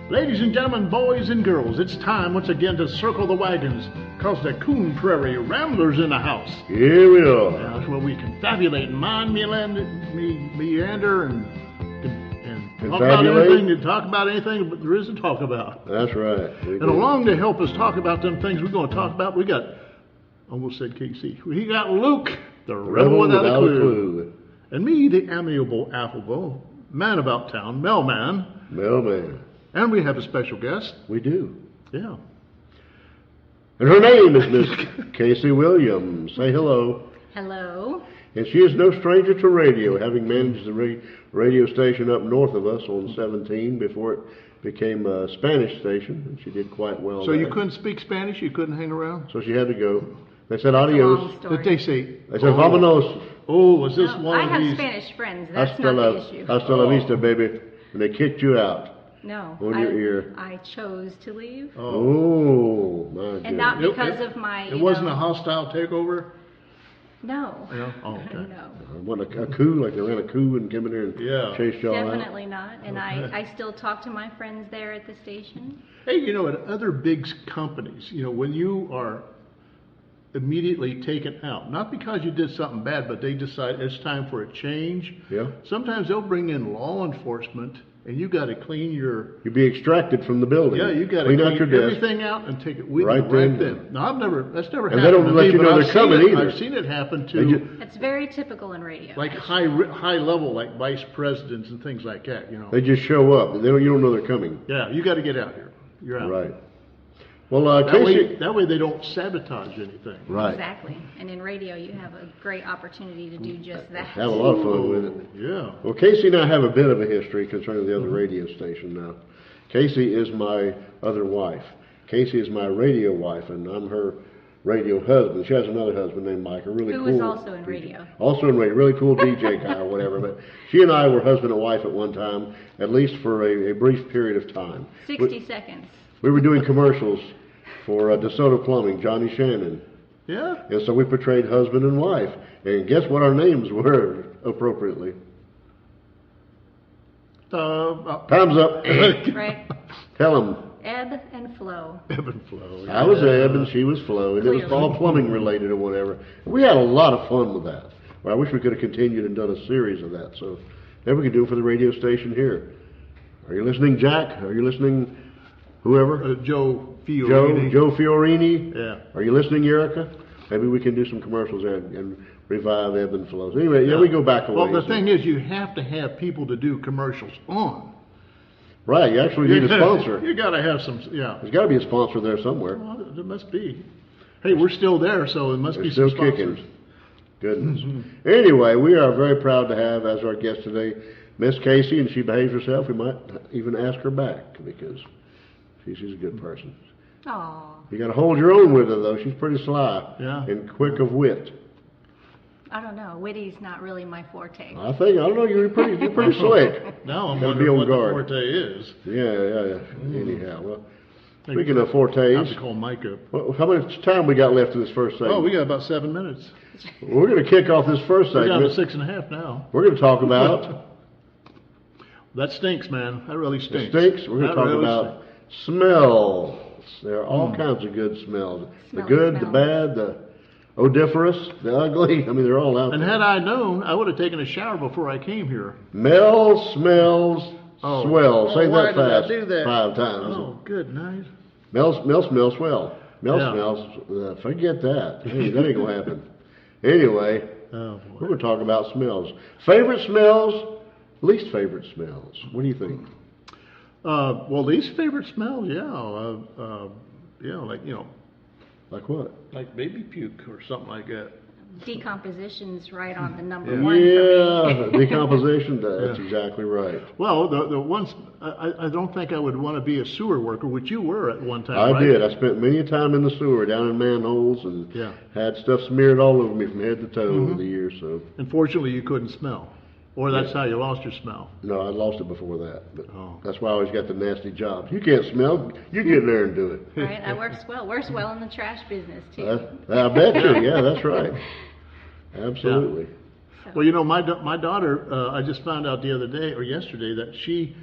Ladies and gentlemen, boys and girls, it's time once again to circle the wagons, cause the Coon Prairie Ramblers in the house. Here we are. That's where we confabulate and meander and talk about anything there is to talk about. That's right. And along to help us talk about them things we're going to talk about, we got, almost said Casey, we got Luke, the rebel without a clue. And me, the amiable, affable, man about town, Mailman. And we have a special guest. We do. Yeah. And her name is Miss Casey Williams. Say hello. Hello. And she is no stranger to radio, having managed the radio station up north of us on 17 before it became a Spanish station, and she did quite well. So you couldn't speak Spanish? You couldn't hang around? So she had to go. They said adios. Did they say? They said vamonos. Oh, was this one of these? I have Spanish friends. That's not the issue. Hasta la vista, baby. And they kicked you out. No. On your ear. I chose to leave. Oh, my goodness. And not because of my... It wasn't a hostile takeover? No. No? Oh, okay. No. Wasn't a coup, like they ran a coup and came in here and chased y'all out? Definitely not. And I still talk to my friends there at the station. Hey, you know, at other big companies, you know, when you are immediately taken out, not because you did something bad, but they decide it's time for a change. Yeah. Sometimes they'll bring in law enforcement, and you got to clean your... You'd be extracted from the building. Yeah, you got to clean out your everything out and take it with you right then. No, that's never happened. And they don't let you know they're coming either. I've seen it happen too. It's very typical in radio. Like high level, like vice presidents and things like that. You know. They just show up. You don't know they're coming. Yeah, you got to get out here. You're out. Right. Well, that way they don't sabotage anything. Right. Exactly. And in radio, you have a great opportunity to do just that. Have a lot of fun with it. Yeah. Well, Casey and I have a bit of a history concerning the other radio station now. Casey is my other wife. Casey is my radio wife, and I'm her radio husband. She has another husband named Mike, a really cool... Who is also in radio. Also in radio. Really cool DJ guy or whatever. But she and I were husband and wife at one time, at least for a brief period of time. 60 seconds. We were doing commercials for DeSoto Plumbing, Johnny Shannon. Yeah. And so we portrayed husband and wife. And guess what our names were appropriately? Time's up. Right. Tell them. Ebb and Flow. Ebb and Flow. Yeah. I was Ebb and she was Flow. And it was all plumbing related or whatever. We had a lot of fun with that. Well, I wish we could have continued and done a series of that. So maybe we could do it for the radio station here. Are you listening, Jack? Are you listening, whoever? Joe Fiorini. Joe Fiorini? Yeah. Are you listening, Erica? Maybe we can do some commercials there and revive Ebb and Flow. So anyway, we go back a ways. Well, the thing is, you have to have people to do commercials on. Right, you actually need a sponsor. You got to have some, There's got to be a sponsor there somewhere. Well, there must be. Hey, we're still there, so there must be still some sponsors. Kicking. Goodness. Anyway, we are very proud to have as our guest today Miss Casey, and she behaves herself. We might even ask her back because she's a good person. Aww. You got to hold your own with her, though. She's pretty sly and quick of wit. I don't know. Witty's not really my forte. I don't know. You're pretty slick. Now I'm wondering what the forte is. Yeah. Anyhow, well, speaking of fortes, I have to call Mike up. Well, how much time we got left in this first segment? Oh, we got about 7 minutes. We're going to kick off this first segment. We're down to 6.5 now. We're going to talk about... That stinks, man. That really stinks. It stinks. We're going to talk about smells. There are all kinds of good smells. The good, the bad, the odoriferous, the ugly. I mean, they're all out there. And had I known, I would have taken a shower before I came here. Smells, swell. Say that fast. Did I do that? 5 times. Oh, good night. Smells, swell. Smells. Forget that. Hey, that ain't going to happen. Anyway, we're going to talk about smells. Favorite smells, least favorite smells. What do you think? Well, least favorite smells, like, Like what? Like baby puke or something like that. Decomposition's right on the number one for me. Decomposition, that's exactly right. Well, the ones, I don't think I would want to be a sewer worker, which you were at one time, I did. I spent many a time in the sewer, down in manholes, and had stuff smeared all over me from head to toe over the years. So, unfortunately, you couldn't smell. Or that's how you lost your smell. No, I lost it before that. But that's why I always got the nasty jobs. You can't smell. You get in there and do it. Right, I works well in the trash business, too. I bet you. Yeah, that's right. Absolutely. Well, you know, my daughter, I just found out the other day or yesterday that she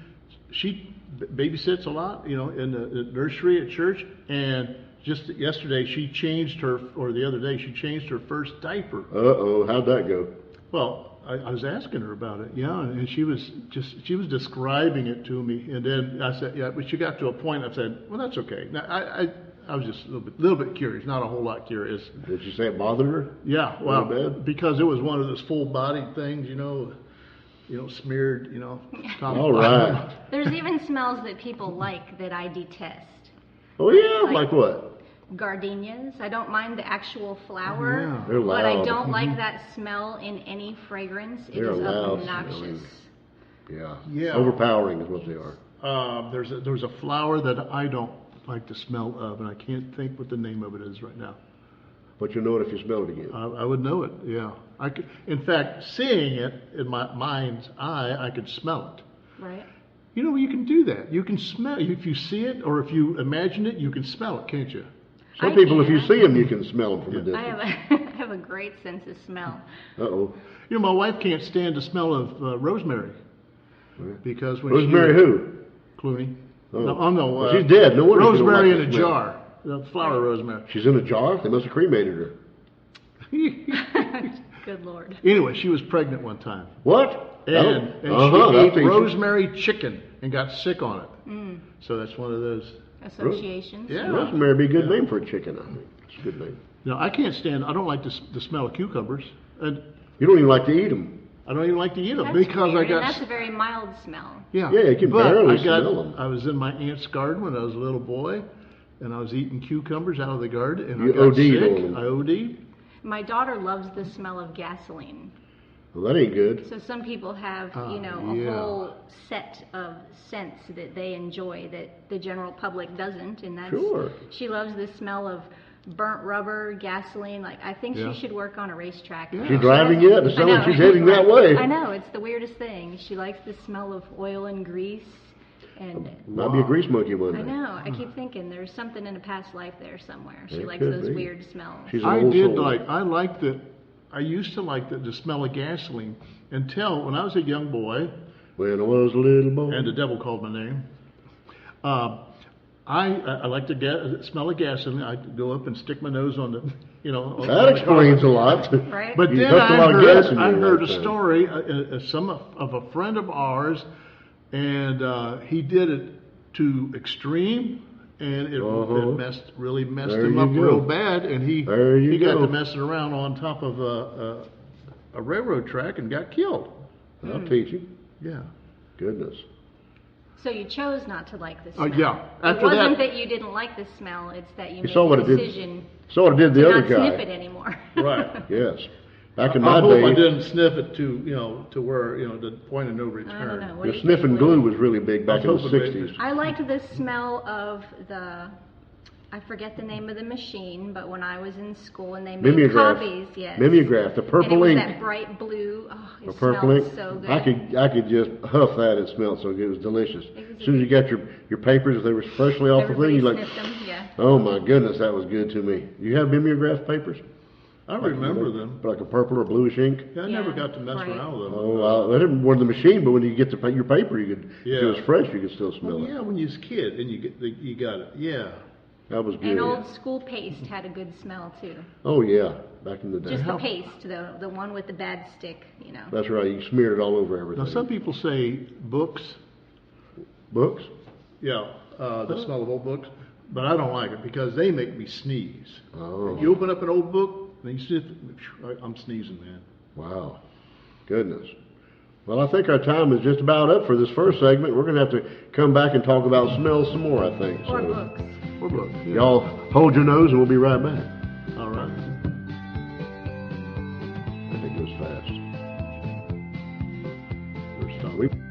babysits a lot, in the nursery at church, and just yesterday she changed her, or the other day she changed her first diaper. Uh-oh, how'd that go? Well, I was asking her about it, and she was describing it to me, and then I said, yeah, but she got to a point. I said, well, that's okay. Now, I was just a little bit curious, not a whole lot curious. Did she say it bothered her? Yeah, well, bad? because it was one of those full body things, smeared, top All right. There's even smells that people like that I detest. Oh yeah, like what? Gardenias. I don't mind the actual flower, Yeah. They're but I loud. don't like that smell in any fragrance. It They're is loud obnoxious. smelling. Yeah. Yeah. Overpowering is what they are. There's a flower that I don't like the smell of, and I can't think what the name of it is right now. But you'll know it if you smell it again. I would know it. Yeah. I could, in fact, seeing it in my mind's eye, I could smell it. Right. You can do that. You can smell it. If you see it or if you imagine it, you can smell it, can't you? Some I people, if can. you see them, you can smell them from a distance. I have a great sense of smell. Uh-oh. My wife can't stand the smell of rosemary because when Rosemary who? Clooney. Oh. No, Well, she's dead. No wonder she don't rosemary like in the a smell. jar. The flower rosemary. She's in a jar? They must have cremated her. Good Lord. Anyway, she was pregnant one time. What? And that'll she ate teach you. rosemary chicken and got sick on it. So that's one of those. Associations. Yeah. Rosemary would be a good name for a chicken, I think. It's a good name. I don't like the smell of cucumbers. And You don't even like to eat them. I don't even like to eat them That's because weird, I got. and that's a very mild smell. Yeah, Yeah, you can but barely smell 'em. I was in my aunt's garden when I was a little boy, and I was eating cucumbers out of the garden, and You I got OD'd sick. on 'em. I OD'd. My daughter loves the smell of gasoline. Well, that ain't good. So some people have, a yeah. whole set of scents that they enjoy that the general public doesn't, and that's Sure. she loves the smell of burnt rubber, gasoline. Like I think Yeah. she should work on a racetrack. Yeah. She's driving yet? It sounds I like know. she's heading that way. I know, it's the weirdest thing. She likes the smell of oil and grease, and Might be a grease monkey one day. I know. I keep thinking there's something in a past life there somewhere. She It likes could those be. weird smells. She's an I old did soul. I used to like the smell of gasoline until when I was a young boy, When I was a little boy. and the devil called my name. I like the smell of gasoline. I'd go up and stick my nose on the, on That the explains a car. lot. Right? But You then puffed a lot of gas in I your heard a lifetime. story, of a friend of ours, and he did it to extreme, and it really messed There him you up go. real bad, and he There you got go. to messing around on top of a railroad track and got killed. I'll teach you. Yeah. Goodness. So you chose not to like the smell. Yeah. It After wasn't that- that you didn't like the smell, it's that you made saw what the it did. decision So what did the to other not guy. sniff it anymore. Right. Yes. Back in I my hope I day, didn't sniff it to where, the point of no return. I don't know. What do the you sniffing think, glue Lee? was really big back I in was the hoping 60s. I liked the smell of I forget the name of the machine, but when I was in school and they made Mimeograph. copies, yes. Mimeograph, the and purple it was ink. that bright blue. Oh, it The purple smelled ink. so good. I could just huff that. It smelled so good. It was delicious. It was As soon as you got your papers, if they were freshly off the thing, Everybody you like, sniffed them, yeah. oh my goodness, that was good to me. You have mimeograph papers? I remember them. Like a purple or bluish ink? Yeah, I never Yeah, got to mess right. around with them. Oh, I didn't more the machine, but when you get your paper, you could. If it Yeah. was fresh, you could still smell Well, yeah, it. when you was a kid and you got it. Yeah. That was good. And old school paste had a good smell too. Oh yeah, back in the day. Just the paste, the one with the bad stick, That's right. You smeared it all over everything. Now some people say books. Books. Yeah, the smell of old books, but I don't like it because they make me sneeze. Oh. You open up an old book, and you sniff. I'm sneezing, man. Wow. Goodness. Well, I think our time is just about up for this first segment. We're going to have to come back and talk about smells some more, I think. or So books. Or books. Yeah. y'all hold your nose and we'll be right back. All right. I think it was fast. We're stopping.